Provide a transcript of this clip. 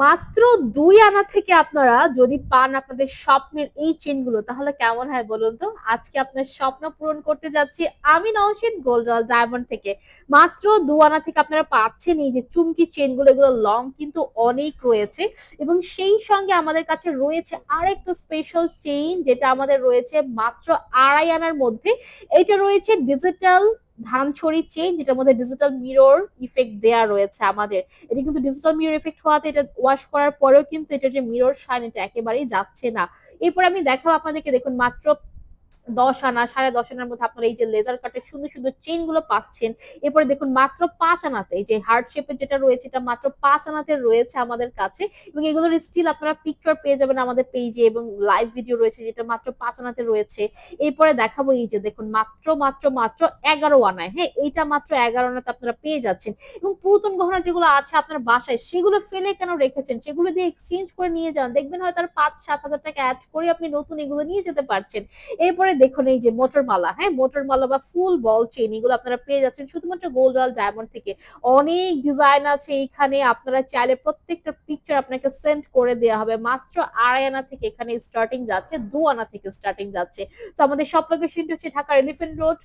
মাত্র 2 আনা থেকে আপনারা যদি পান আপনাদের স্বপ্নের এই চেইনগুলো, তাহলে কেমন হয় বলুন তো? আজকে আপনার স্বপ্ন পূরণ করতে যাচ্ছি আমি নওশীন গোল্ড ডায়মন্ড থেকে। মাত্র 2 আনা থেকে আপনারা পাচ্ছেন এই যে চুমকি চেইনগুলো, এগুলো লং কিন্তু অনেক রয়েছে এবং সেই সঙ্গে আমাদের কাছে রয়েছে আরেকটা স্পেশাল চেইন যেটা আমাদের রয়েছে মাত্র 2.5 আনার মধ্যে। এটা রয়েছে ডিজিটাল ধানছড়ি চেইন, যেটার মধ্যে ডিজিটাল মিরর ইফেক্ট দেয়া রয়েছে আমাদের। এটা কিন্তু ডিজিটাল মিরর ইফেক্ট হওয়াতে এটা ওয়াশ করার পরেও কিন্তু এটা যে মিরর শাইন এটা একেবারেই যাচ্ছে না। এরপর আমি দেখাবো আপনাদেরকে, দেখুন মাত্র 10 আনা 10.5 আনার মধ্যে আপনারা এই যে লেজার কাটের সুন্দর সুন্দর চেইন গুলো পাচ্ছেন। এরপরে দেখুন মাত্র 5 আনাতে এই যে হার্ট শেপের যেটা রয়েছে এটা মাত্র 5 আনাতে রয়েছে আমাদের কাছে, এবং এগুলোর স্টিল আপনারা পিকচার পেয়ে যাবেন আমাদের পেজে এবং লাইভ ভিডিও রয়েছে যেটা মাত্র 5 আনাতে রয়েছে। এরপরে দেখাবো এই যে দেখুন মাত্র মাত্র মাত্র 11 আনায়, হ্যাঁ এইটা মাত্র 11 আনাতে আপনারা পেয়ে যাচ্ছেন। এবং পুরাতন গহনা যেগুলো আছে আপনার বাসায় সেগুলো ফেলে কেন রেখেছেন, সেগুলো দিয়ে এক্সচেঞ্জ করে নিয়ে যান, দেখবেন হয়তো আর 5-7 হাজার টাকা অ্যাড করে আপনি নতুন এগুলো নিয়ে যেতে পারছেন। এরপরে দেখুন এই যে মোটর মালা, হ্যাঁ মোটর মালা বা ফুল বল চেইন এগুলো আপনারা পেয়ে যাচ্ছেন শুধুমাত্র গোল্ড রয়্যাল ডায়মন্ড থেকে। অনেক ডিজাইন আছে এইখানে, আপনারা চাইলে প্রত্যেকটা পিকচার আপনাকে সেন্ড করে দেওয়া হবে। মাত্র 2.5 আনা থেকে এখানে স্টার্টিং যাচ্ছে, 2 আনা থেকে স্টার্টিং যাচ্ছে। তো আমাদের সব লোকেশনটা হচ্ছে ঢাকার এলিফেন্ট রোড,